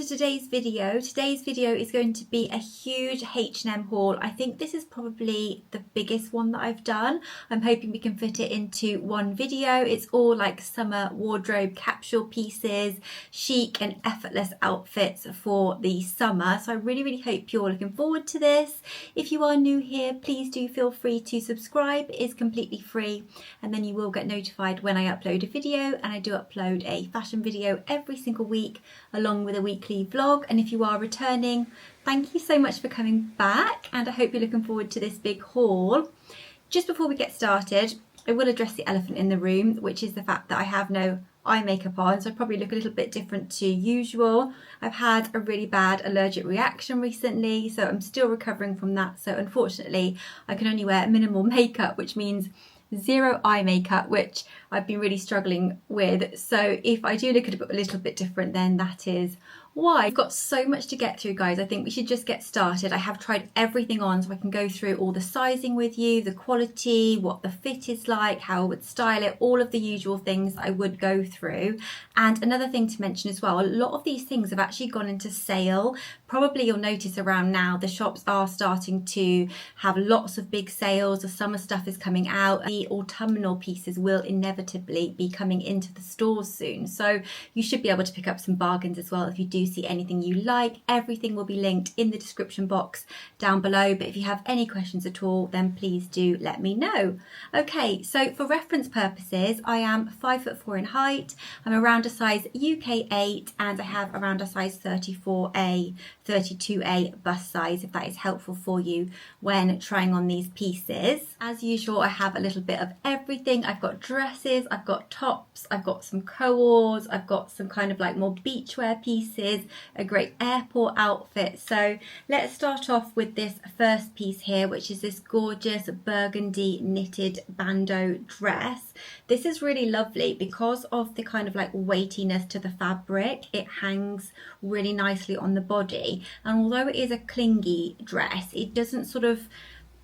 to today's video. Today's video is going to be a huge H&M haul. I think this is probably the biggest one that I've done. I'm hoping we can fit it into one video. It's all like summer wardrobe capsule pieces, chic and effortless outfits for the summer. So I really hope you're looking forward to this. If you are new here, please do feel free to subscribe. It is completely free, and then you will get notified when I upload a video, and I do upload a fashion video every single week along with a weekly vlog. And if you are returning, thank you so much for coming back, and I hope you're looking forward to this big haul. Just before we get started, I will address the elephant in the room, which is the fact that I have no eye makeup on, so I probably look a little bit different to usual. I've had a really bad allergic reaction recently, so I'm still recovering from that. So unfortunately I can only wear minimal makeup, which means zero eye makeup, which I've been really struggling with. So if I do look a little bit different, then that is why. I've got so much to get through, guys. I think we should just get started. I have tried everything on, so I can go through all the sizing with you, the quality, what the fit is like, how I would style it, all of the usual things I would go through. And another thing to mention as well, a lot of these things have actually gone into sale. Probably you'll notice around now the shops are starting to have lots of big sales. The summer stuff is coming out. The autumnal pieces will inevitably be coming into the stores soon, so you should be able to pick up some bargains as well if you do see anything you like. Everything will be linked in the description box down below, but if you have any questions at all, then please do let me know. Okay, so for reference purposes, I am 5'4" in height. I'm around a size UK 8, and I have around a size 34A, 32A bust size, if that is helpful for you when trying on these pieces. As usual, I have a little bit of everything. I've got dresses, I've got tops, I've got some coords, I've got some kind of like more beachwear pieces, a great airport outfit. So let's start off with this first piece here, which is this gorgeous burgundy knitted bandeau dress. This is really lovely because of the kind of like weightiness to the fabric. It hangs really nicely on the body, and although it is a clingy dress, it doesn't sort of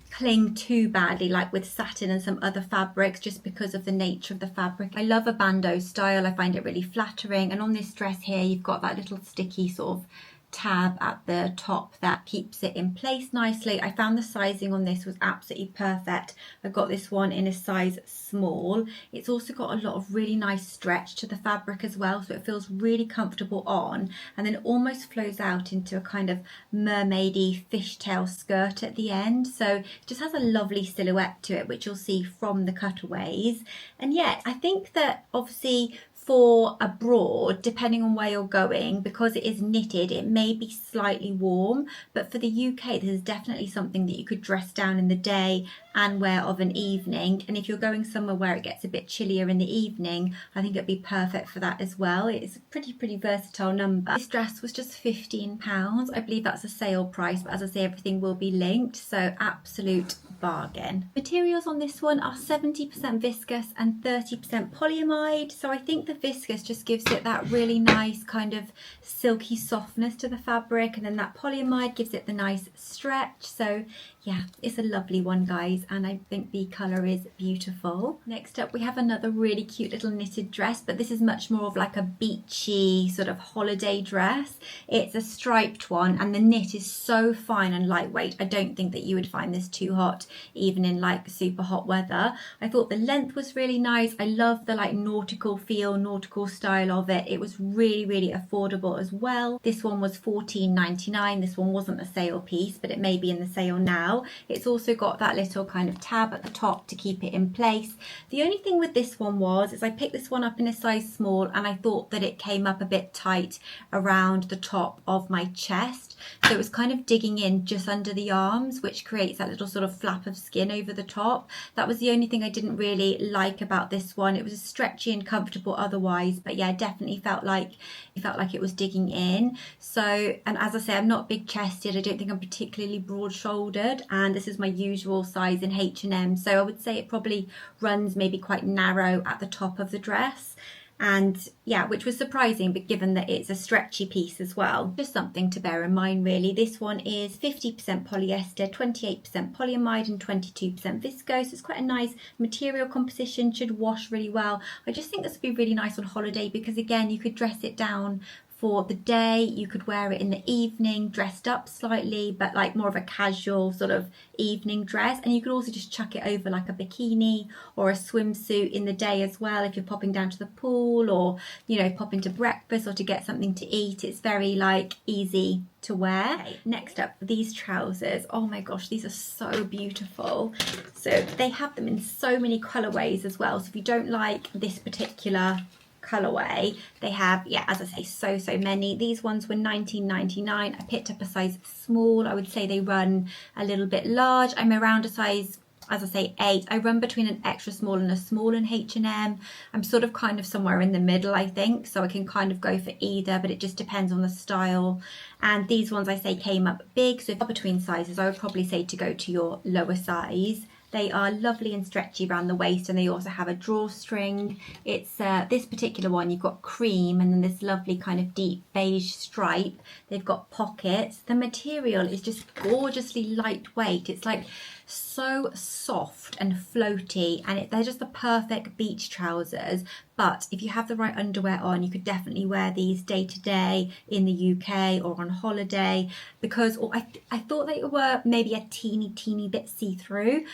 cling too badly like with satin and some other fabrics, just because of the nature of the fabric. I love a bandeau style. I find it really flattering, and on this dress here you've got that little sticky sort of tab at the top that keeps it in place nicely. I found the sizing on this was absolutely perfect. I got this one in a size small. It's also got a lot of really nice stretch to the fabric as well, so it feels really comfortable on, and then it almost flows out into a kind of mermaidy fishtail skirt at the end. So it just has a lovely silhouette to it, which you'll see from the cutaways. And yet I think that obviously for abroad, depending on where you're going, because it is knitted, it may be slightly warm, but for the UK this is definitely something that you could dress down in the day and wear of an evening. And if you're going somewhere where it gets a bit chillier in the evening, I think it'd be perfect for that as well. It's a pretty versatile number. This dress was just £15. I believe that's a sale price, but as I say, everything will be linked, so absolute bargain. Materials on this one are 70% viscose and 30% polyamide, so I think the viscose just gives it that really nice kind of silky softness to the fabric, and then that polyamide gives it the nice stretch. So yeah, it's a lovely one, guys, and I think the colour is beautiful. Next up we have another really cute little knitted dress, but this is much more of like a beachy sort of holiday dress. It's a striped one, and the knit is so fine and lightweight. I don't think that you would find this too hot even in like super hot weather. I thought the length was really nice. I love the like nautical feel, nautical style of it. It was really affordable as well. This one was $14.99. This one wasn't a sale piece, but it may be in the sale now. It's also got that little kind of tab at the top to keep it in place. The only thing with this one is I picked this one up in a size small, and I thought that it came up a bit tight around the top of my chest, so it was kind of digging in just under the arms, which creates that little sort of flap of skin over the top. That was the only thing I didn't really like about this one. It was stretchy and comfortable otherwise, but yeah, definitely felt like it was digging in. So, and as I say, I'm not big chested. I don't think I'm particularly broad shouldered, and this is my usual size in H&M, so I would say it probably runs maybe quite narrow at the top of the dress. And yeah, which was surprising, but given that it's a stretchy piece as well, just something to bear in mind really. This one is 50% polyester, 28% polyamide and 22% viscose. It's quite a nice material composition, should wash really well. I just think this would be really nice on holiday because again, you could dress it down for the day. You could wear it in the evening, dressed up slightly, but like more of a casual sort of evening dress. And you could also just chuck it over like a bikini or a swimsuit in the day as well, if you're popping down to the pool, or, you know, popping to breakfast or to get something to eat. It's very like easy to wear. Okay, next up, these trousers. Oh my gosh, these are so beautiful. So they have them in so many colorways as well. So if you don't like this particular colorway, they have, yeah, as I say, so many. These ones were $19.99. I picked up a size small. I would say they run a little bit large. I'm around a size, as I say, 8. I run between an extra small and a small in H&M. I'm sort of kind of somewhere in the middle, I think, so I can kind of go for either, but it just depends on the style. And these ones, I say, came up big, so if you're between sizes, I would probably say to go to your lower size. They are lovely and stretchy around the waist, and they also have a drawstring. It's this particular one, you've got cream and then this lovely kind of deep beige stripe. They've got pockets. The material is just gorgeously lightweight. It's like so soft and floaty, and they're just the perfect beach trousers. But if you have the right underwear on, you could definitely wear these day to day in the UK or on holiday, because I thought they were maybe a teeny bit see-through,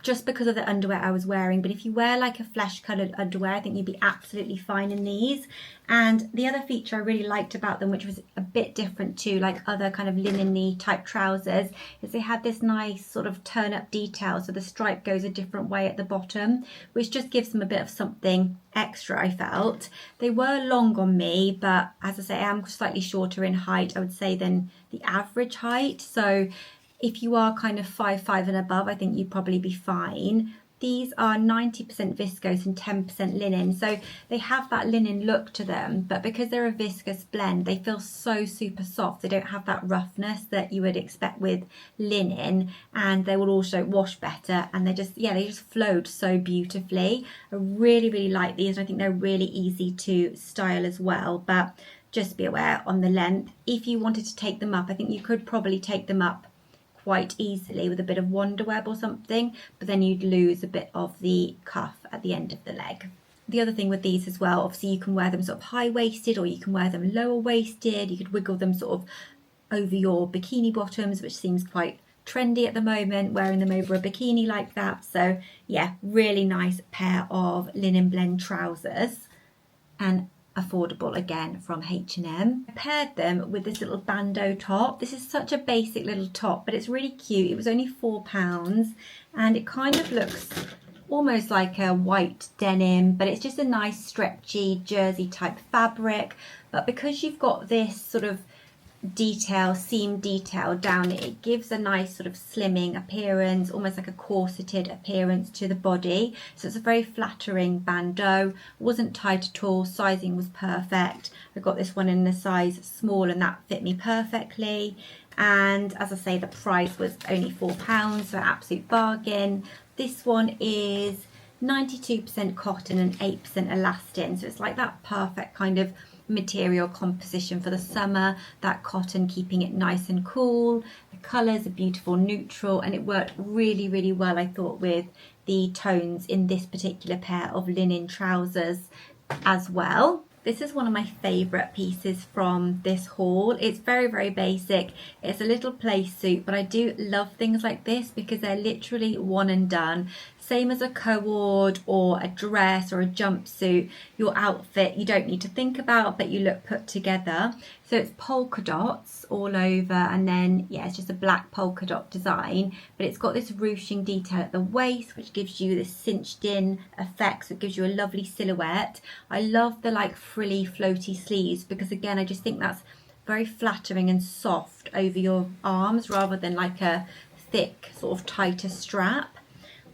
just because of the underwear I was wearing. But if you wear like a flesh coloured underwear, I think you'd be absolutely fine in these. And the other feature I really liked about them, which was a bit different to like other kind of linen-y type trousers, is they had this nice sort of turn up detail, so the stripe goes a different way at the bottom, which just gives them a bit of something extra, I felt. They were long on me, but as I say, I am slightly shorter in height, I would say, than the average height. So if you are kind of 5'5" and above, I think you'd probably be fine. These are 90% viscose and 10% linen, so they have that linen look to them, but because they're a viscose blend, they feel so super soft. They don't have that roughness that you would expect with linen, and they will also wash better, and they just flowed so beautifully. I really like these, and I think they're really easy to style as well, but just be aware on the length. If you wanted to take them up, I think you could probably take them up quite easily with a bit of wonder web or something, but then you'd lose a bit of the cuff at the end of the leg. The other thing with these as well, obviously you can wear them sort of high-waisted, or you can wear them lower-waisted. You could wiggle them sort of over your bikini bottoms, which seems quite trendy at the moment, wearing them over a bikini like that. So yeah, really nice pair of linen blend trousers, and affordable again from H&M. I paired them with this little bandeau top. This is such a basic little top, but it's really cute. It was only £4, and it kind of looks almost like a white denim, but it's just a nice stretchy jersey type fabric. But because you've got this sort of seam detail down it gives a nice sort of slimming appearance, almost like a corseted appearance to the body. So it's a very flattering bandeau. Wasn't tight at all, sizing was perfect. I got this one in a size small, and that fit me perfectly. And as I say, the price was only £4, so an absolute bargain. This one is 92% cotton and 8% elastin, so it's like that perfect kind of material composition for the summer, that cotton keeping it nice and cool. The colours are beautiful neutral, and it worked really well, I thought, with the tones in this particular pair of linen trousers as well. This is one of my favourite pieces from this haul. It's very basic. It's a little Playsuit, but I do love things like this because they're literally one and done. Same as a coord or a dress or a jumpsuit, your outfit you don't need to think about, but you look put together. So it's polka dots all over, and then yeah, it's just a black polka dot design, but it's got this ruching detail at the waist, which gives you this cinched in effect, so it gives you a lovely silhouette. I love the like frilly floaty sleeves, because again, I just think that's very flattering and soft over your arms rather than like a thick sort of tighter strap.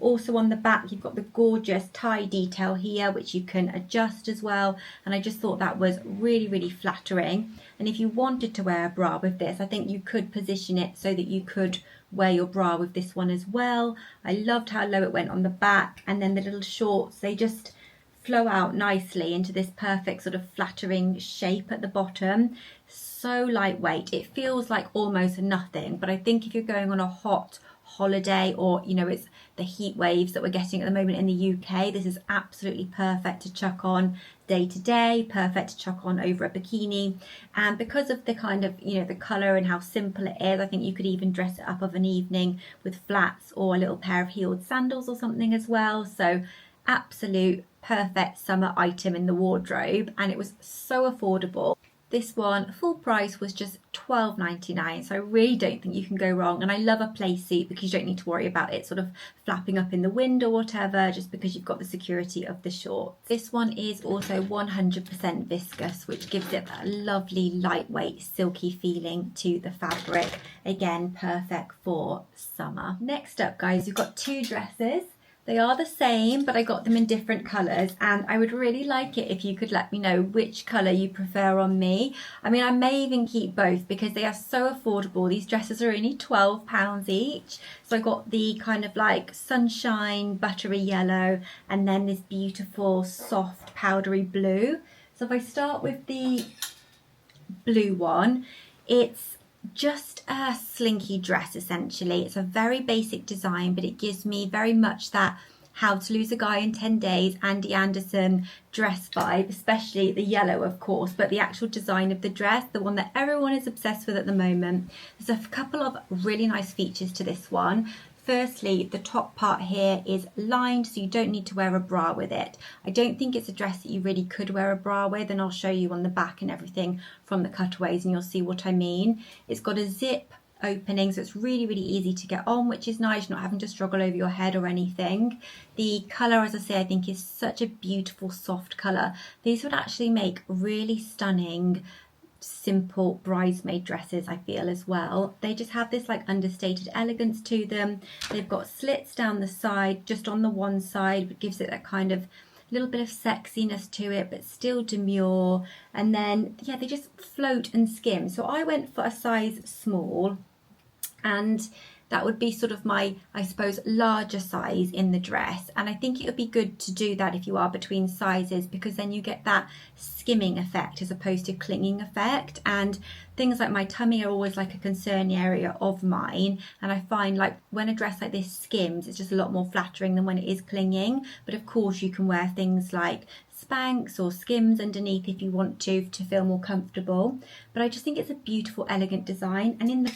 Also on the back, you've got the gorgeous tie detail here, which you can adjust as well. And I just thought that was really flattering. And if you wanted to wear a bra with this, I think you could position it so that you could wear your bra with this one as well. I loved how low it went on the back. And then the little shorts, they just flow out nicely into this perfect sort of flattering shape at the bottom. So lightweight. It feels like almost nothing. But I think if you're going on a hot holiday, or you know, it's the heat waves that we're getting at the moment in the UK. This is absolutely perfect to chuck on day to day, perfect to chuck on over a bikini. And because of the kind of, you know, the colour and how simple it is, I think you could even dress it up of an evening with flats or a little pair of heeled sandals or something as well. So absolute perfect summer item in the wardrobe, and it was so affordable. This one, full price, was just $12.99, so I really don't think you can go wrong. And I love a Playsuit because you don't need to worry about it sort of flapping up in the wind or whatever, just because you've got the security of the shorts. This one is also 100% viscose, which gives it that lovely lightweight silky feeling to the fabric. Again, perfect for summer. Next up, guys, we've got two dresses. They are the same, but I got them in different colours, and I would really like it if you could let me know which colour you prefer on me. I mean, I may even keep both because they are so affordable. These dresses are only £12 each. So I got the kind of like sunshine buttery yellow, and then this beautiful soft powdery blue. So if I start with the blue one, it's just a slinky dress essentially. It's a very basic design, but it gives me very much that How to Lose a Guy in 10 Days Andy Anderson dress vibe, especially the yellow of course, but the actual design of the dress, the one that everyone is obsessed with at the moment. There's a couple of really nice features to this one. Firstly, the top part here is lined, so you don't need to wear a bra with it. I don't think it's a dress that you really could wear a bra with, and I'll show you on the back and everything from the cutaways and you'll see what I mean. It's got a zip opening, so it's really, really easy to get on, which is nice. You're not having to struggle over your head or anything. The colour, as I say, I think is such a beautiful soft colour. These would actually make really stunning simple bridesmaid dresses, I feel, as well. They just have this like understated elegance to them. They've got slits down the side, just on the one side, which gives it that kind of little bit of sexiness to it, but still demure. And then yeah, they just float and skim. So I went for a size small, and that would be sort of my, I suppose, larger size in the dress. And I think it would be good to do that if you are between sizes, because then you get that skimming effect as opposed to clinging effect. And things like my tummy are always like a concern area of mine, and I find like when a dress like this skims, it's just a lot more flattering than when it is clinging. But of course you can wear things like Spanx or skims underneath if you want to feel more comfortable. But I just think it's a beautiful, elegant design. And in the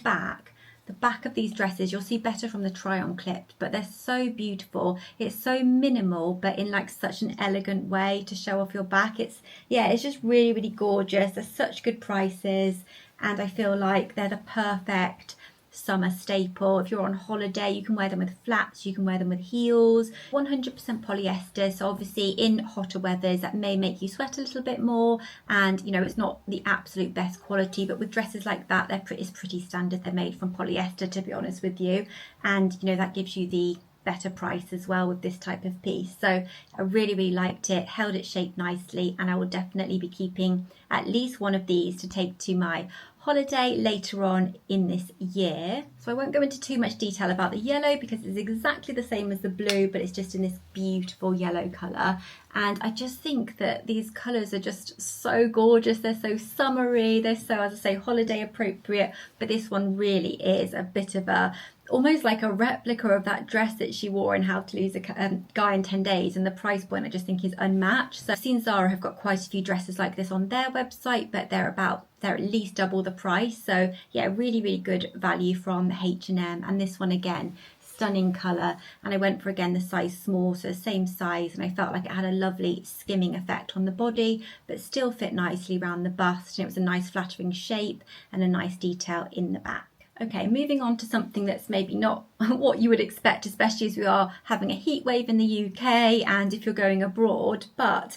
back of these dresses, you'll see better from the try on clip, but they're so beautiful. It's so minimal, but in like such an elegant way to show off your back. It's just really, really gorgeous. They're such good prices, and I feel like they're the perfect summer staple. If you're on holiday, you can wear them with flats, you can wear them with heels. 100% polyester, so obviously in hotter weathers that may make you sweat a little bit more, and you know, it's not the absolute best quality, but with dresses like that, it's pretty standard. They're made from polyester, to be honest with you, and you know, that gives you the better price as well with this type of piece. So I really, really liked it, held its shape nicely, and I will definitely be keeping at least one of these to take to my holiday later on in this year. So I won't go into too much detail about the yellow because it's exactly the same as the blue, but it's just in this beautiful yellow colour. And I just think that these colours are just so gorgeous. They're so summery, they're so, as I say, holiday appropriate, but this one really is a bit of a, almost like a replica of that dress that she wore in How to Lose a Guy in 10 Days, and the price point I just think is unmatched. So I've seen Zara have got quite a few dresses like this on their website, but they're at least double the price. So yeah, really, really good value from H&M. And this one again, stunning colour, and I went for again the size small, so same size, and I felt like it had a lovely skimming effect on the body, but still fit nicely around the bust, and it was a nice flattering shape and a nice detail in the back. Okay, moving on to something that's maybe not what you would expect, especially as we are having a heat wave in the UK and if you're going abroad. But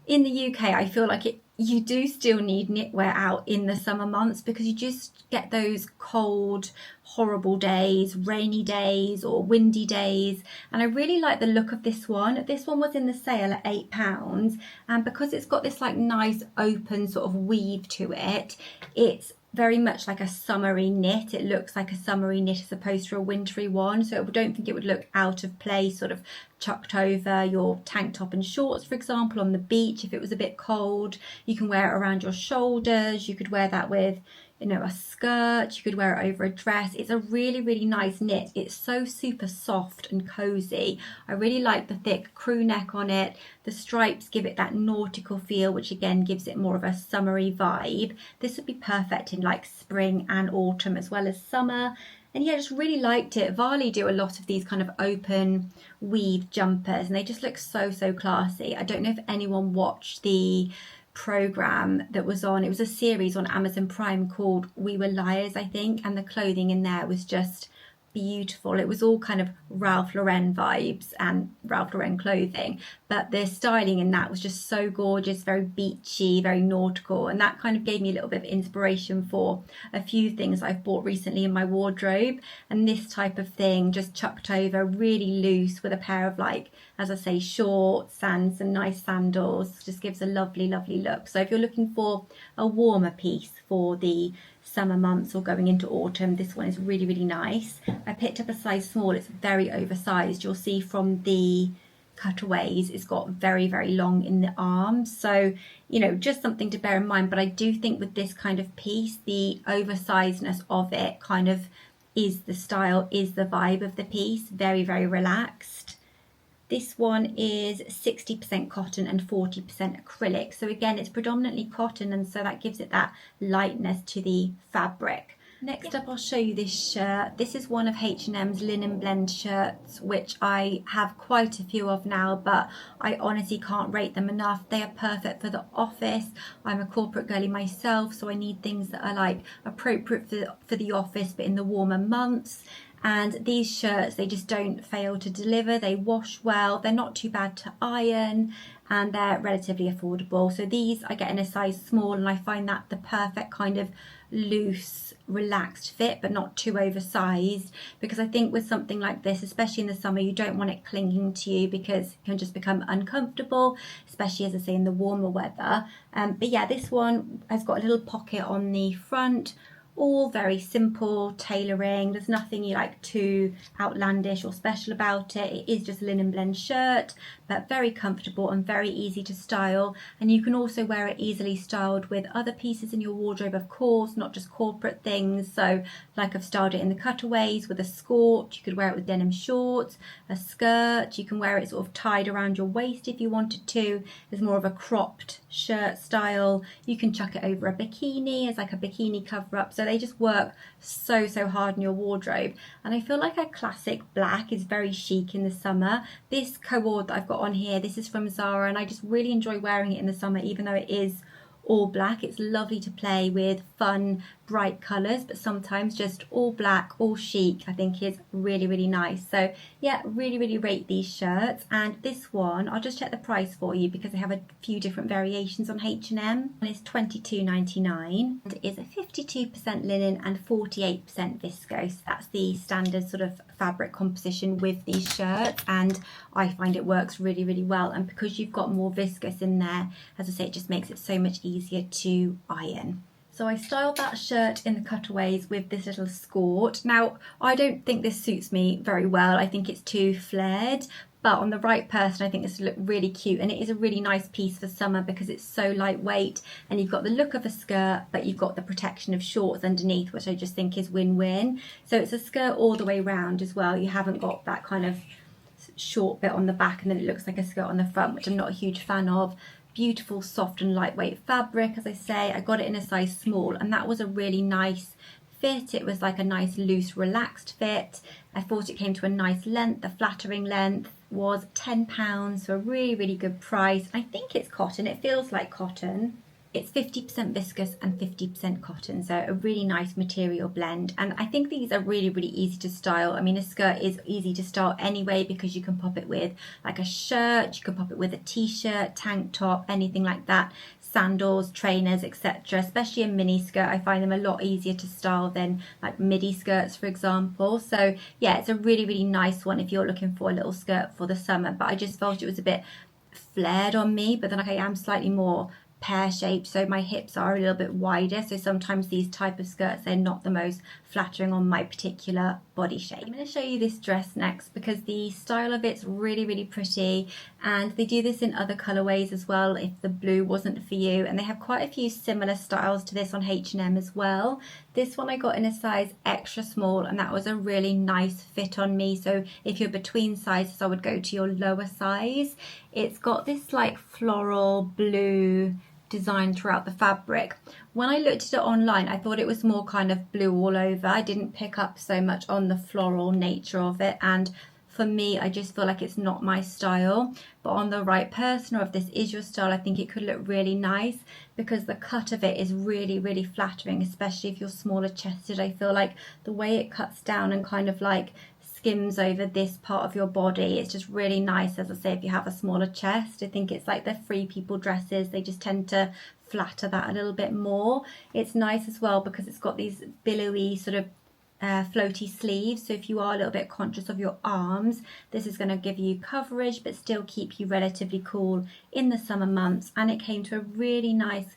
in the UK, I feel like you do still need knitwear out in the summer months, because you just get those cold, horrible days, rainy days or windy days. And I really like the look of this one. This one was in the sale at £8, and because it's got this like nice open sort of weave to it, it's very much like a summery knit. It looks like a summery knit as opposed to a wintry one, so I don't think it would look out of place sort of chucked over your tank top and shorts, for example, on the beach if it was a bit cold. You can wear it around your shoulders. You could wear that with you know, a skirt. You could wear it over a dress. It's a really nice knit. It's so super soft and cozy. I really like the thick crew neck on it. The stripes give it that nautical feel, which again gives it more of a summery vibe. This would be perfect in like spring and autumn as well as summer. And yeah, I just really liked it. Varley do a lot of these kind of open weave jumpers, and they just look so classy. I don't know if anyone watched the program that was on, it was a series on Amazon Prime called We Were Liars, I think, and the clothing in there was just beautiful. It was all kind of Ralph Lauren vibes and Ralph Lauren clothing, but the styling in that was just so gorgeous, very beachy, very nautical, and that kind of gave me a little bit of inspiration for a few things I've bought recently in my wardrobe. And this type of thing just chucked over really loose with a pair of, like, as I say, shorts and some nice sandals, just gives a lovely look. So if you're looking for a warmer piece for the summer months or going into autumn, this one is really nice. I picked up a size small. It's very oversized. You'll see from the cutaways it's got very long in the arms, so you know, just something to bear in mind. But I do think with this kind of piece, the oversizedness of it kind of is the style, is the vibe of the piece. Very relaxed. This one is 60% cotton and 40% acrylic. So again, it's predominantly cotton, and so that gives it that lightness to the fabric. Next up, I'll show you this shirt. This is one of H&M's linen blend shirts, which I have quite a few of now, but I honestly can't rate them enough. They are perfect for the office. I'm a corporate girly myself, so I need things that are like appropriate for the office, but in the warmer months. And these shirts, they just don't fail to deliver. They wash well, they're not too bad to iron, and they're relatively affordable. So these I get in a size small, and I find that the perfect kind of loose, relaxed fit, but not too oversized, because I think with something like this, especially in the summer, you don't want it clinging to you because it can just become uncomfortable, especially, as I say, in the warmer weather. But yeah, this one has got a little pocket on the front. All very simple tailoring. There's nothing you like too outlandish or special about it. It is just a linen blend shirt, but very comfortable and very easy to style. And you can also wear it easily styled with other pieces in your wardrobe, of course, not just corporate things. So like I've styled it in the cutaways with a skirt. You could wear it with denim shorts, a skirt. You can wear it sort of tied around your waist if you wanted to. There's more of a cropped shirt style. You can chuck it over a bikini as like a bikini cover up. So they just work so hard in your wardrobe. And I feel like a classic black is very chic in the summer. This coord that I've got on here, this is from Zara, and I just really enjoy wearing it in the summer, even though it is all black. It's lovely to play with fun, bright colours, but sometimes just all black, all chic, I think is really nice. So yeah, really rate these shirts. And this one, I'll just check the price for you because they have a few different variations on H&M. And it's £22.99, and it is a 52% linen and 48% viscose. That's the standard sort of fabric composition with these shirts, and I find it works really well. And because you've got more viscose in there, as I say, it just makes it so much easier to iron. So I styled that shirt in the cutaways with this little skirt. Now, I don't think this suits me very well. I think it's too flared, but on the right person, I think this would look really cute. And it is a really nice piece for summer because it's so lightweight, and you've got the look of a skirt, but you've got the protection of shorts underneath, which I just think is win-win. So it's a skirt all the way round as well. You haven't got that kind of short bit on the back and then it looks like a skirt on the front, which I'm not a huge fan of. Beautiful, soft and lightweight fabric. As I say, I got it in a size small, and that was a really nice fit. It was like a nice, loose, relaxed fit. I thought it came to a nice length. The flattering length was £10, so a really good price. I think it's cotton. It feels like cotton. It's 50% viscose and 50% cotton, so a really nice material blend. And I think these are really easy to style. I mean, a skirt is easy to style anyway because you can pop it with like a shirt, you can pop it with a t-shirt, tank top, anything like that, sandals, trainers, etc. Especially a mini skirt, I find them a lot easier to style than like midi skirts, for example. So yeah, it's a really nice one if you're looking for a little skirt for the summer. But I just felt it was a bit flared on me, but then like I am slightly more pear shaped, so my hips are a little bit wider, so sometimes these type of skirts, they're not the most flattering on my particular body shape. I'm going to show you this dress next because the style of it's really pretty, and they do this in other colorways as well if the blue wasn't for you, and they have quite a few similar styles to this on H&M as well. This one I got in a size extra small, and that was a really nice fit on me, so if you're between sizes I would go to your lower size. It's got this like floral blue design throughout the fabric. When I looked at it online, I thought it was more kind of blue all over. I didn't pick up so much on the floral nature of it, and for me, I just feel like it's not my style. But on the right person, or if this is your style, I think it could look really nice because the cut of it is really flattering, especially if you're smaller chested. I feel like the way it cuts down and kind of like skims over this part of your body, it's just really nice. As I say, if you have a smaller chest, I think it's like the free people dresses, they just tend to flatter that a little bit more. It's nice as well because it's got these billowy sort of floaty sleeves, so if you are a little bit conscious of your arms, this is going to give you coverage but still keep you relatively cool in the summer months. And it came to a really nice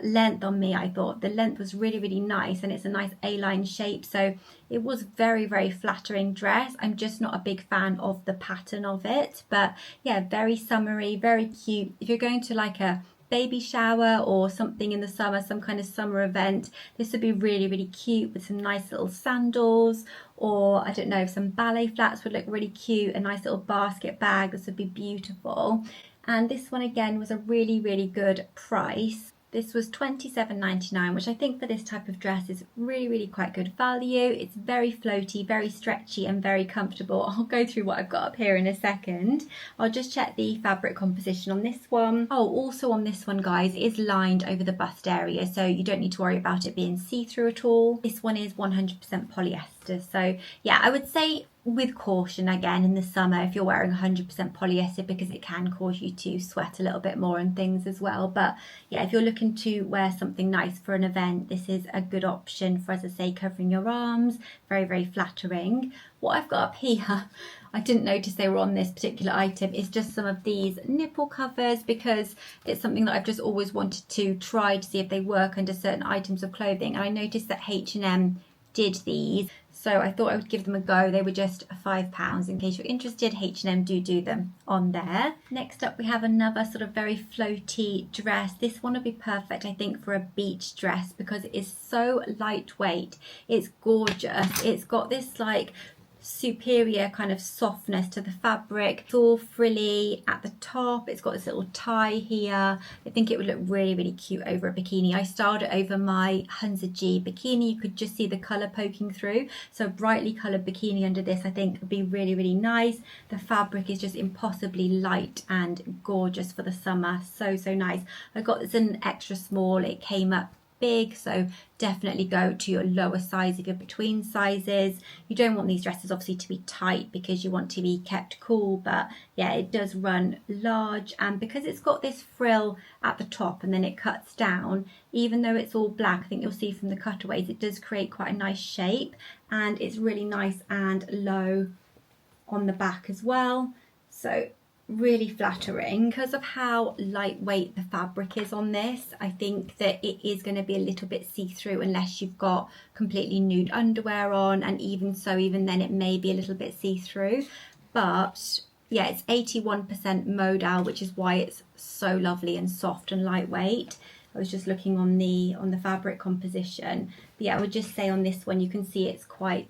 length on me. I thought the length was really nice, and it's a nice A-line shape, so it was very flattering dress. I'm just not a big fan of the pattern of it, but yeah, very summery, very cute. If you're going to like a baby shower or something in the summer, some kind of summer event, this would be really cute with some nice little sandals, or I don't know, some ballet flats would look really cute, a nice little basket bag, this would be beautiful. And this one again was a really good price. This was £27.99, which I think for this type of dress is really quite good value. It's very floaty, very stretchy and very comfortable. I'll go through what I've got up here in a second. I'll just check the fabric composition on this one. Oh, also on this one, guys, it is lined over the bust area, so you don't need to worry about it being see-through at all. This one is 100% polyester, so yeah, I would say with caution again in the summer if you're wearing 100% polyester, because it can cause you to sweat a little bit more and things as well. But yeah, if you're looking to wear something nice for an event, this is a good option for, as I say, covering your arms. Very flattering. What I've got up here, I didn't notice they were on this particular item, is just some of these nipple covers, because it's something that I've just always wanted to try to see if they work under certain items of clothing, and I noticed that H&M did these, so I thought I would give them a go. They were just £5. In case you're interested, H&M do them on there. Next up we have another sort of very floaty dress. This one would be perfect, I think, for a beach dress because it is so lightweight. It's gorgeous. It's got this like superior kind of softness to the fabric. It's all frilly at the top. It's got this little tie here. I think it would look really cute over a bikini. I styled it over my Hunza G bikini. You could just see the colour poking through. So a brightly coloured bikini under this I think would be really nice. The fabric is just impossibly light and gorgeous for the summer. So nice. I got this in an extra small. It came up big, so definitely go to your lower size if you're between sizes. You don't want these dresses obviously to be tight because you want to be kept cool, but yeah, it does run large, and because it's got this frill at the top and then it cuts down, even though it's all black, I think you'll see from the cutaways, it does create quite a nice shape, and it's really nice and low on the back as well. So really flattering. Because of how lightweight the fabric is on this, I think that it is going to be a little bit see-through unless you've got completely nude underwear on, and even so, even then it may be a little bit see-through. But yeah, it's 81% modal, which is why it's so lovely and soft and lightweight. I was just looking on the fabric composition, but yeah, I would just say on this one you can see it's quite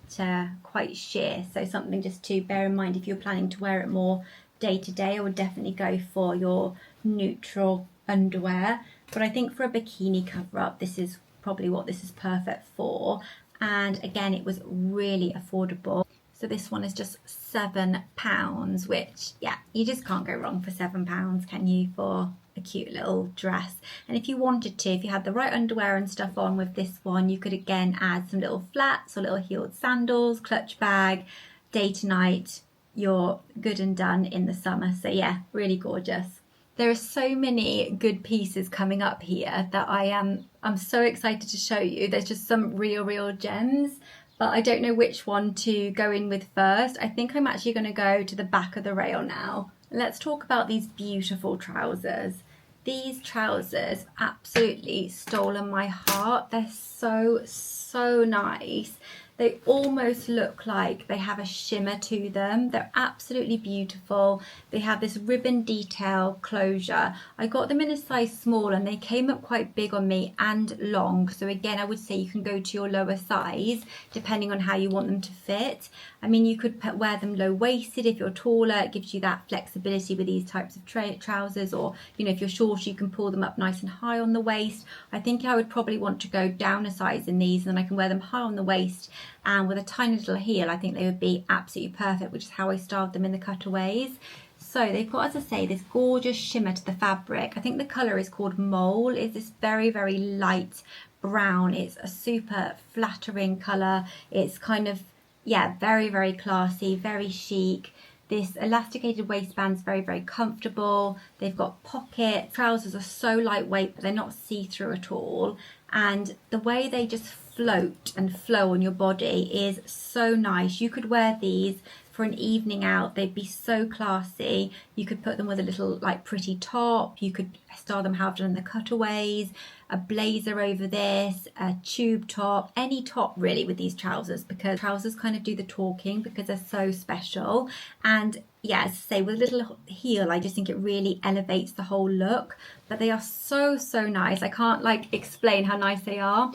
sheer, so something just to bear in mind if you're planning to wear it more day to day. I would definitely go for your neutral underwear, but I think for a bikini cover up, this is probably what this is perfect for. And again, it was really affordable. So this one is just £7, which yeah, you just can't go wrong for £7, can you, for a cute little dress? And if you wanted to, if you had the right underwear and stuff on with this one, you could again add some little flats or little heeled sandals, clutch bag, day to night, you're good and done in the summer. So yeah, really gorgeous. There are so many good pieces coming up here that I'm so excited to show you. There's just some real gems, but I don't know which one to go in with first. I think I'm actually going to go to the back of the rail now. Let's talk about these beautiful trousers. These trousers absolutely stolen my heart. They're so nice. They almost look like they have a shimmer to them. They're absolutely beautiful. They have this ribbon detail closure. I got them in a size small and they came up quite big on me and long. So again, I would say you can go to your lower size depending on how you want them to fit. I mean, you could wear them low-waisted if you're taller. It gives you that flexibility with these types of trousers, or, you know, if you're short, you can pull them up nice and high on the waist. I think I would probably want to go down a size in these, and then I can wear them high on the waist and with a tiny little heel. I think they would be absolutely perfect, which is how I styled them in the cutaways. So they've got, as I say, this gorgeous shimmer to the fabric. I think the colour is called Mole. It's this very light brown. It's a super flattering colour. It's kind of, yeah, very classy, very chic. This elasticated waistband's very comfortable. They've got pockets. Trousers are so lightweight, but they're not see-through at all. And the way they just float and flow on your body is so nice. You could wear these for an evening out. They'd be so classy. You could put them with a little like pretty top. You could style them how I've done in the cutaways, a blazer over this, a tube top, any top really with these trousers, because trousers kind of do the talking because they're so special. And yeah, as I say, with a little heel, I just think it really elevates the whole look. But they are so nice. I can't like explain how nice they are.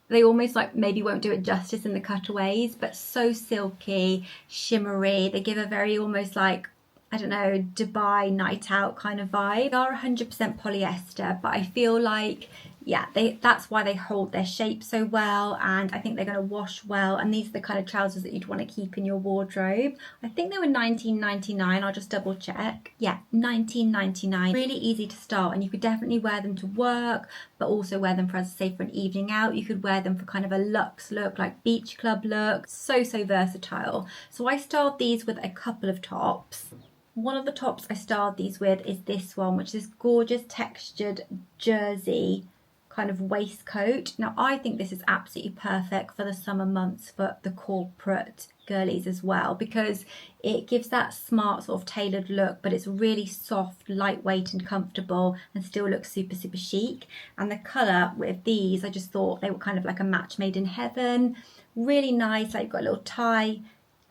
They almost like maybe won't do it justice in the cutaways, but so silky, shimmery. They give a very almost like, I don't know, Dubai night out kind of vibe. They are 100% polyester, but I feel like, yeah, that's why they hold their shape so well, and I think they're going to wash well. And these are the kind of trousers that you'd want to keep in your wardrobe. I think they were $19.99. I'll just double check. Yeah, $19.99. Really easy to style, and you could definitely wear them to work, but also wear them for, as I say, for an evening out. You could wear them for kind of a luxe look, like beach club look. So versatile. So I styled these with a couple of tops. One of the tops I styled these with is this one, which is gorgeous textured jersey kind of waistcoat. Now I think this is absolutely perfect for the summer months for the corporate girlies as well, because it gives that smart sort of tailored look, but it's really soft, lightweight and comfortable, and still looks super chic. And the colour with these, I just thought they were kind of like a match made in heaven. Really nice, like got a little tie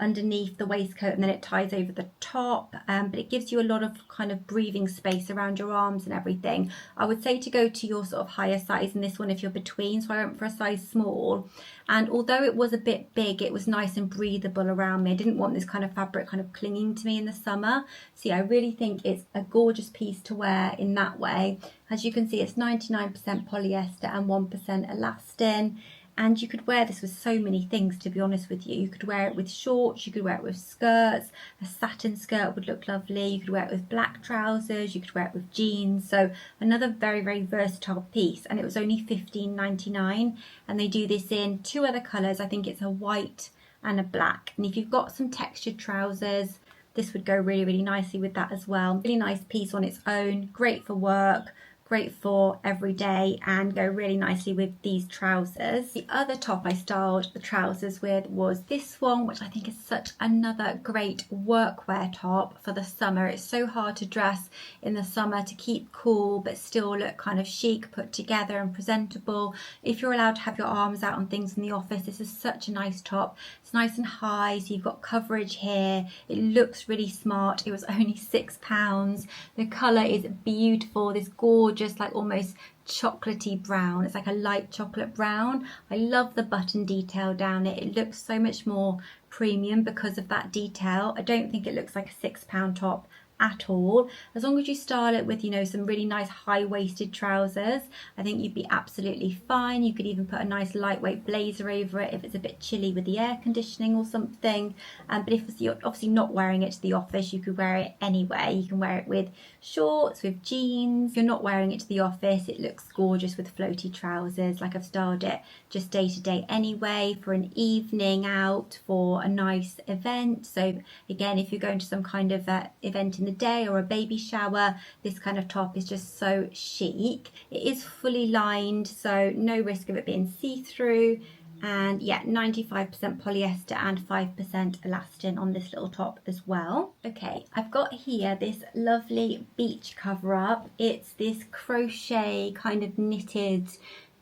underneath the waistcoat and then it ties over the top, but it gives you a lot of kind of breathing space around your arms and everything. I would say to go to your sort of higher size in this one if you're between, so I went for a size small. And although it was a bit big, it was nice and breathable around me. I didn't want this kind of fabric kind of clinging to me in the summer. So yeah, I really think it's a gorgeous piece to wear in that way. As you can see, it's 99% polyester and 1% elastin. And you could wear this with so many things, to be honest with you. You could wear it with shorts, you could wear it with skirts. A satin skirt would look lovely. You could wear it with black trousers, you could wear it with jeans. So another very versatile piece, and it was only $15.99. And they do this in two other colours. I think it's a white and a black. And if you've got some textured trousers, this would go really nicely with that as well. Really nice piece on its own, great for work, great for every day, and go really nicely with these trousers. The other top I styled the trousers with was this one, which I think is such another great workwear top for the summer. It's so hard to dress in the summer to keep cool but still look kind of chic, put together and presentable. If you're allowed to have your arms out on things in the office, this is such a nice top. It's nice and high, so you've got coverage here. It looks really smart. It was only £6. The colour is beautiful, this gorgeous like almost chocolatey brown. It's like a light chocolate brown. I love the button detail down it. It looks so much more premium because of that detail. I don't think it looks like a £6 top at all. As long as you style it with, you know, some really nice high-waisted trousers, I think you'd be absolutely fine. You could even put a nice lightweight blazer over it if it's a bit chilly with the air conditioning or something. But if you're obviously not wearing it to the office, you could wear it anywhere. You can wear it with shorts, with jeans. If you're not wearing it to the office, it looks gorgeous with floaty trousers. Like I've styled it just day to day anyway, for an evening out, for a nice event. So again, if you're going to some kind of event in the day or a baby shower, this kind of top is just so chic. It is fully lined, so no risk of it being see-through, And yeah, 95% polyester and 5% elastin on this little top as well. Okay, I've got here this lovely beach cover up. It's this crochet kind of knitted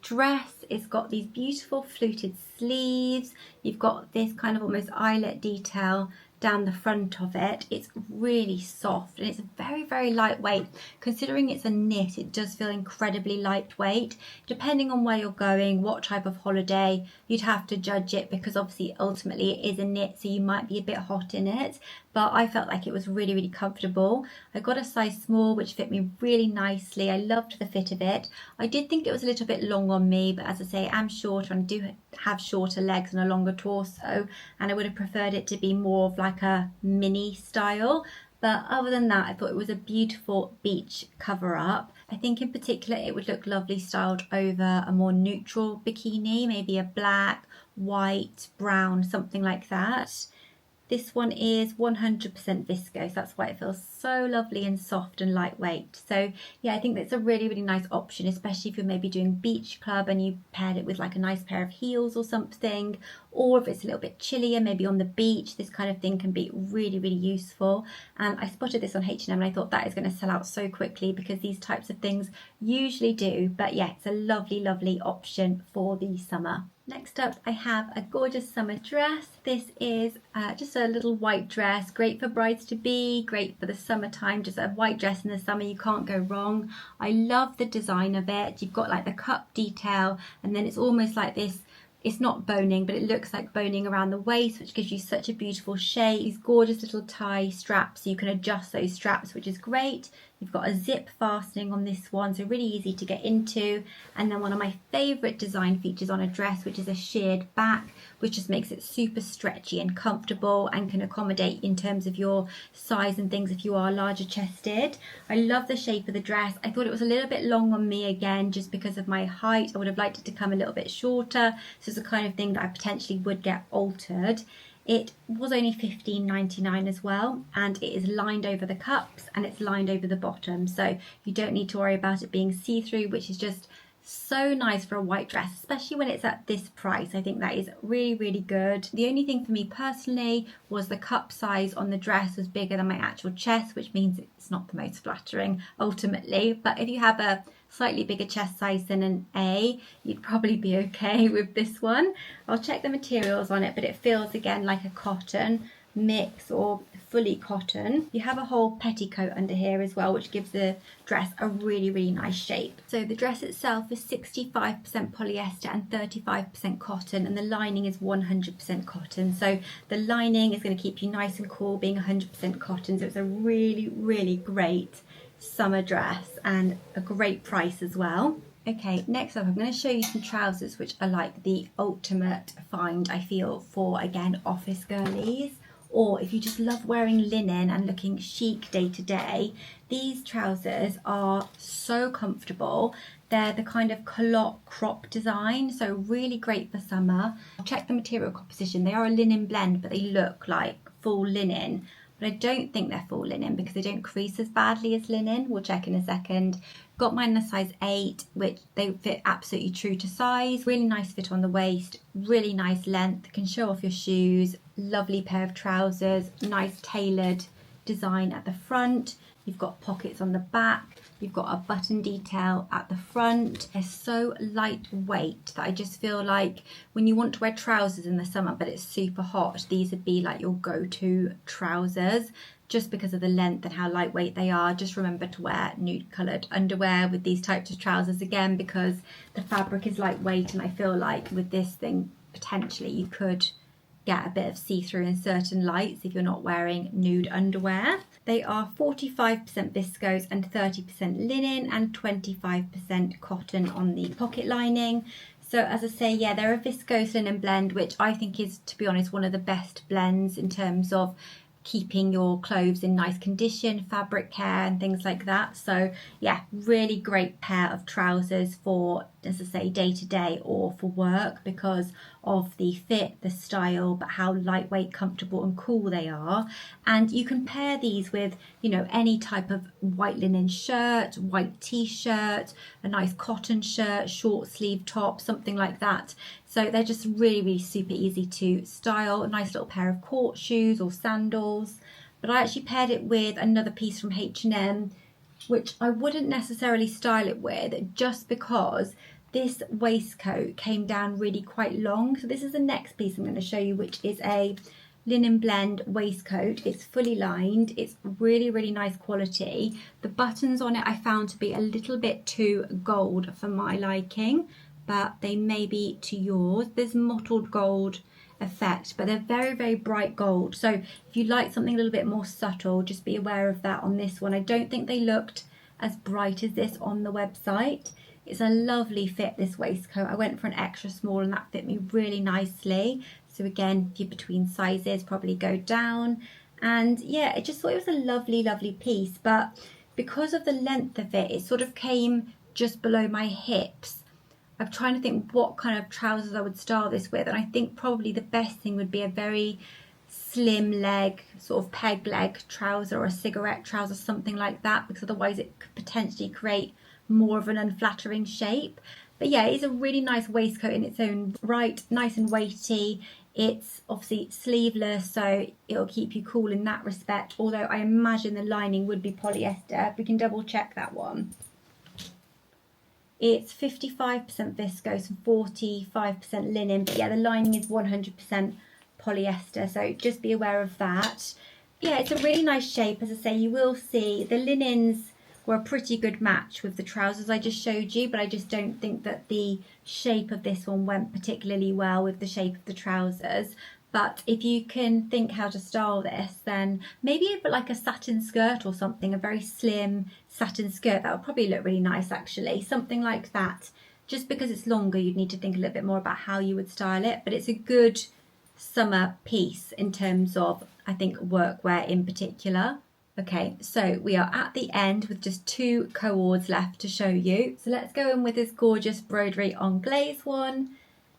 dress. It's got these beautiful fluted sleeves. You've got this kind of almost eyelet detail down the front of it. It's really soft and it's very, very lightweight. Considering it's a knit, it does feel incredibly lightweight. Depending on where you're going, what type of holiday, you'd have to judge it, because obviously ultimately it is a knit, so you might be a bit hot in it, but I felt like it was really, really comfortable. I got a size small, which fit me really nicely. I loved the fit of it. I did think it was a little bit long on me, but as I say, I'm shorter and do have shorter legs and a longer torso, and I would have preferred it to be more of like a mini style. But other than that, I thought it was a beautiful beach cover up. I think in particular it would look lovely styled over a more neutral bikini, maybe a black, white, brown, something like that. This one is 100% viscose. That's why it feels so lovely and soft and lightweight. So yeah, I think that's a really, really nice option, especially if you're maybe doing beach club and you paired it with like a nice pair of heels or something, or if it's a little bit chillier, maybe on the beach, this kind of thing can be really, really useful. And I spotted this on H&M and I thought that is going to sell out so quickly, because these types of things usually do. But yeah, it's a lovely, lovely option for the summer. Next up, I have a gorgeous summer dress. This is just a little white dress, great for brides-to-be, great for the summertime. Just a white dress in the summer, you can't go wrong. I love the design of it. You've got like the cup detail, and then it's almost like this, it's not boning, but it looks like boning around the waist, which gives you such a beautiful shape. These gorgeous little tie straps, so you can adjust those straps, which is great. You've got a zip fastening on this one, so really easy to get into. And then one of my favourite design features on a dress, which is a sheared back, which just makes it super stretchy and comfortable and can accommodate in terms of your size and things if you are larger chested. I love the shape of the dress. I thought it was a little bit long on me again, just because of my height. I would have liked it to come a little bit shorter. So it's the kind of thing that I potentially would get altered. It was only $15.99 as well, and it is lined over the cups and it's lined over the bottom, so you don't need to worry about it being see-through, which is just so nice for a white dress, especially when it's at this price. I think that is really, really good. The only thing for me personally was the cup size on the dress was bigger than my actual chest, which means it's not the most flattering ultimately. But if you have a slightly bigger chest size than an A, you'd probably be okay with this one. I'll check the materials on it, but it feels again like a cotton mix or fully cotton. You have a whole petticoat under here as well, which gives the dress a really, really nice shape. So the dress itself is 65% polyester and 35% cotton, and the lining is 100% cotton. So the lining is going to keep you nice and cool, being 100% cotton. So it's a really, really great summer dress and a great price as well. Okay, next up I'm going to show you some trousers, which are like the ultimate find, I feel, for again office girlies, or if you just love wearing linen and looking chic day to day. These trousers are so comfortable. They're the kind of culotte crop design, so really great for summer. Check the material composition. They are a linen blend, but they look like full linen. But I don't think they're full linen because they don't crease as badly as linen. We'll check in a second. Got mine in a size 8, which they fit absolutely true to size. Really nice fit on the waist, really nice length, can show off your shoes. Lovely pair of trousers, nice tailored design at the front. You've got pockets on the back. You've got a button detail at the front. They're so lightweight that I just feel like when you want to wear trousers in the summer but it's super hot, these would be like your go-to trousers, just because of the length and how lightweight they are. Just remember to wear nude coloured underwear with these types of trousers again, because the fabric is lightweight, and I feel like with this thing potentially you could get a bit of see-through in certain lights if you're not wearing nude underwear. They are 45% viscose and 30% linen and 25% cotton on the pocket lining. So as I say, yeah, they're a viscose linen blend, which I think is, to be honest, one of the best blends in terms of keeping your clothes in nice condition, fabric care and things like that. So yeah, really great pair of trousers for, as I say, day to day or for work, because of the fit, the style, but how lightweight, comfortable and cool they are. And you can pair these with, you know, any type of white linen shirt, white t-shirt, a nice cotton shirt, short sleeve top, something like that. So they're just really, really super easy to style. A nice little pair of court shoes or sandals. But I actually paired it with another piece from H&M, which I wouldn't necessarily style it with, just because this waistcoat came down really quite long. So this is the next piece I'm going to show you, which is a linen blend waistcoat. It's fully lined. It's really, really nice quality. The buttons on it I found to be a little bit too gold for my liking, but they may be to yours. There's mottled gold effect, but they're very, very bright gold. So if you like something a little bit more subtle, just be aware of that on this one. I don't think they looked as bright as this on the website. It's a lovely fit, this waistcoat. I went for an extra small and that fit me really nicely. So again, if you're between sizes, probably go down. And yeah, I just thought it was a lovely, lovely piece. But because of the length of it, it sort of came just below my hips. I'm trying to think what kind of trousers I would style this with. And I think probably the best thing would be a very slim leg, sort of peg leg trouser or a cigarette trouser, something like that, because otherwise it could potentially create more of an unflattering shape. But yeah, it's a really nice waistcoat in its own right, nice and weighty. It's obviously sleeveless, so it'll keep you cool in that respect, although I imagine the lining would be polyester. We can double check that one. It's 55% viscose and 45% linen, but yeah, the lining is 100% polyester, so just be aware of that. Yeah, it's a really nice shape. As I say, you will see the linens were a pretty good match with the trousers I just showed you, but I just don't think that the shape of this one went particularly well with the shape of the trousers. But if you can think how to style this, then maybe over like a satin skirt or something, a very slim satin skirt, that would probably look really nice actually, something like that. Just because it's longer, you'd need to think a little bit more about how you would style it, but it's a good summer piece in terms of, I think, workwear in particular. Okay, so we are at the end with just two coords left to show you. So let's go in with this gorgeous embroidery on glaze one.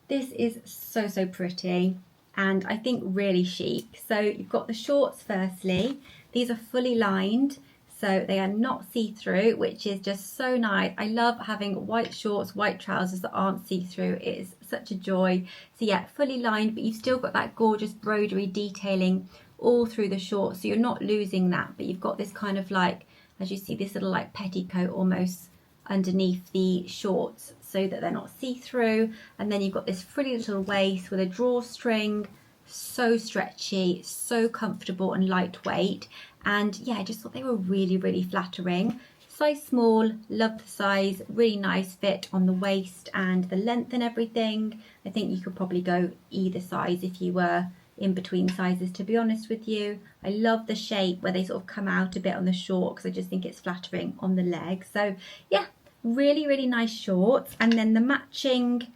This is so, so pretty and I think really chic. So you've got the shorts firstly. These are fully lined, so they are not see-through, which is just so nice. I love having white shorts, white trousers that aren't see-through. It is such a joy. So yeah, fully lined, but you've still got that gorgeous embroidery detailing all through the shorts, so you're not losing that, but you've got this kind of like, as you see, this little like petticoat almost underneath the shorts so that they're not see-through. And then you've got this pretty little waist with a drawstring, so stretchy, so comfortable and lightweight. And yeah, I just thought they were really, really flattering. Size small, love the size, really nice fit on the waist and the length and everything. I think you could probably go either size if you were in between sizes, to be honest with you. I love the shape where they sort of come out a bit on the short because I just think it's flattering on the leg. So yeah, really, really nice shorts. And then the matching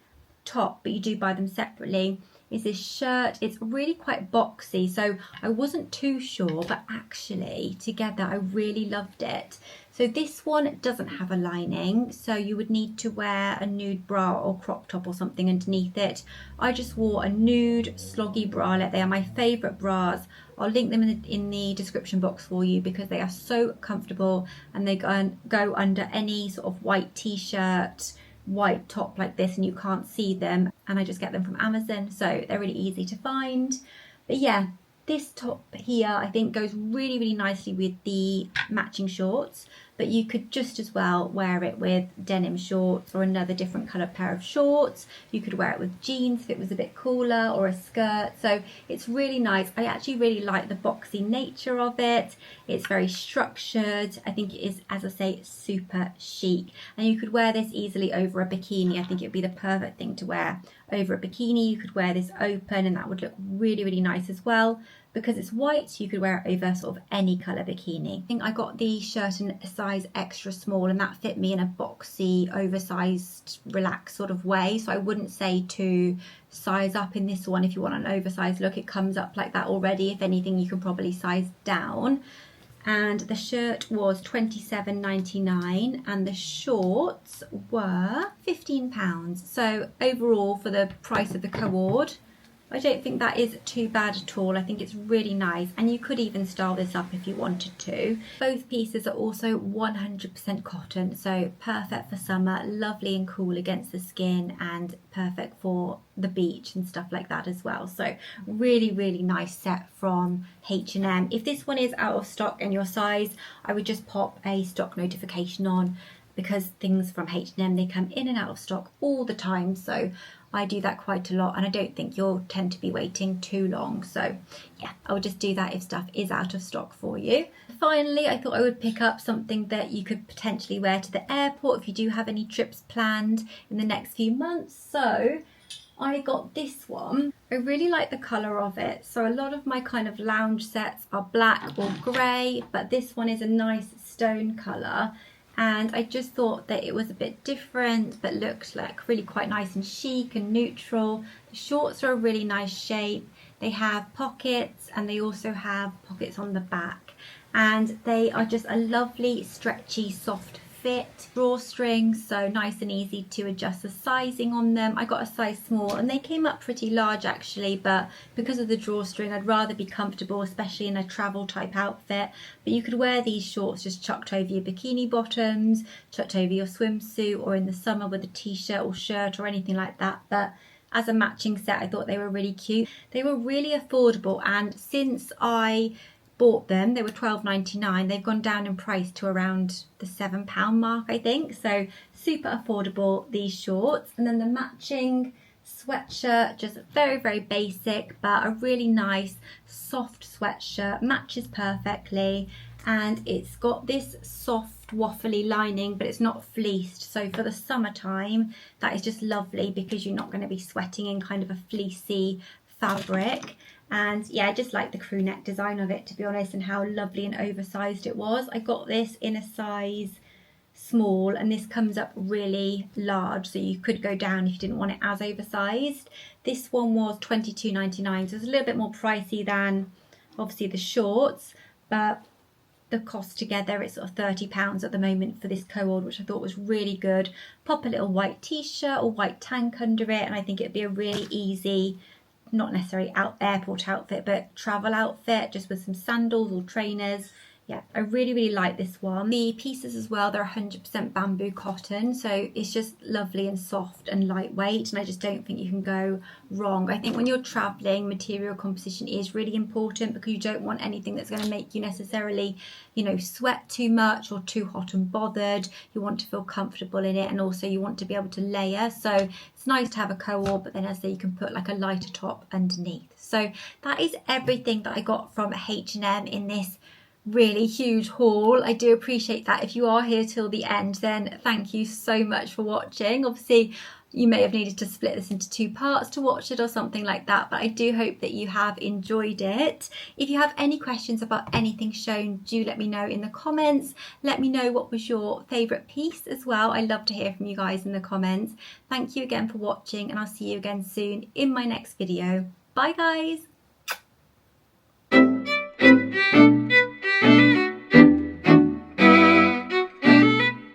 top, but you do buy them separately, is this shirt. It's really quite boxy, so I wasn't too sure, but actually together I really loved it. So this one doesn't have a lining, so you would need to wear a nude bra or crop top or something underneath it. I just wore a nude sloggy bralette. They are my favourite bras. I'll link them in the description box for you because they are so comfortable and they go under any sort of white t-shirt, white top like this, and you can't see them, and I just get them from Amazon, so they're really easy to find. But yeah, this top here I think goes really, really nicely with the matching shorts, but you could just as well wear it with denim shorts or another different colour pair of shorts. You could wear it with jeans if it was a bit cooler, or a skirt. So it's really nice. I actually really like the boxy nature of it. It's very structured. I think it is, as I say, super chic, and you could wear this easily over a bikini. I think it would be the perfect thing to wear over a bikini. You could wear this open and that would look really, really nice as well. Because it's white, you could wear it over sort of any colour bikini. I think I got the shirt in a size extra small, and that fit me in a boxy, oversized, relaxed sort of way. So I wouldn't say to size up in this one if you want an oversized look. It comes up like that already. If anything, you can probably size down. and the shirt was £27.99 and the shorts were £15. So overall, for the price of the cord, I don't think that is too bad at all. I think it's really nice, and you could even style this up if you wanted to. Both pieces are also 100% cotton, so perfect for summer, lovely and cool against the skin, and perfect for the beach and stuff like that as well. So really, really nice set from H&M. If this one is out of stock in your size, I would just pop a stock notification on, because things from H&M, they come in and out of stock all the time, so I do that quite a lot, and I don't think you'll tend to be waiting too long. So yeah, I'll just do that if stuff is out of stock for you. Finally, I thought I would pick up something that you could potentially wear to the airport if you do have any trips planned in the next few months. So I got this one. I really like the colour of it. So a lot of my kind of lounge sets are black or grey, but this one is a nice stone colour. And I just thought that it was a bit different, but looked like really quite nice and chic and neutral. The shorts are a really nice shape. They have pockets, and they also have pockets on the back. And they are just a lovely, stretchy, soft fit. Drawstrings, so nice and easy to adjust the sizing on them. I got a size small, and they came up pretty large actually, but because of the drawstring, I'd rather be comfortable, especially in a travel type outfit. But you could wear these shorts just chucked over your bikini bottoms, chucked over your swimsuit, or in the summer with a t-shirt or shirt or anything like that. But as a matching set, I thought they were really cute. They were really affordable, and since I bought them, they were £12.99. They've gone down in price to around the £7 mark, I think. So super affordable, these shorts. And then the matching sweatshirt, just very, very basic, but a really nice soft sweatshirt, matches perfectly. And it's got this soft waffly lining, but it's not fleeced. So for the summertime, that is just lovely, because you're not going to be sweating in kind of a fleecy fabric. And yeah, I just like the crew neck design of it, to be honest, and how lovely and oversized it was. I got this in a size small, and this comes up really large, so you could go down if you didn't want it as oversized. This one was £22.99, so it's a little bit more pricey than obviously the shorts, but the cost together, it's sort of £30 at the moment for this cord, which I thought was really good. Pop a little white t-shirt or white tank under it, and I think it'd be a really easy, not necessarily airport outfit, but travel outfit, just with some sandals or trainers. Yeah, I really, really like this one. The pieces as well, they're 100% bamboo cotton, so it's just lovely and soft and lightweight, and I just don't think you can go wrong. I think when you're traveling, material composition is really important, because you don't want anything that's going to make you necessarily, you know, sweat too much or too hot and bothered. You want to feel comfortable in it, and also you want to be able to layer. So it's nice to have a cord, but then as I say, you can put like a lighter top underneath. So that is everything that I got from H&M in this really huge haul. I do appreciate that. If you are here till the end, then thank you so much for watching. Obviously you may have needed to split this into 2 parts to watch it or something like that, but I do hope that you have enjoyed it. If you have any questions about anything shown, do let me know in the comments. Let me know what was your favourite piece as well. I love to hear from you guys in the comments. Thank you again for watching, and I'll see you again soon in my next video. Bye guys.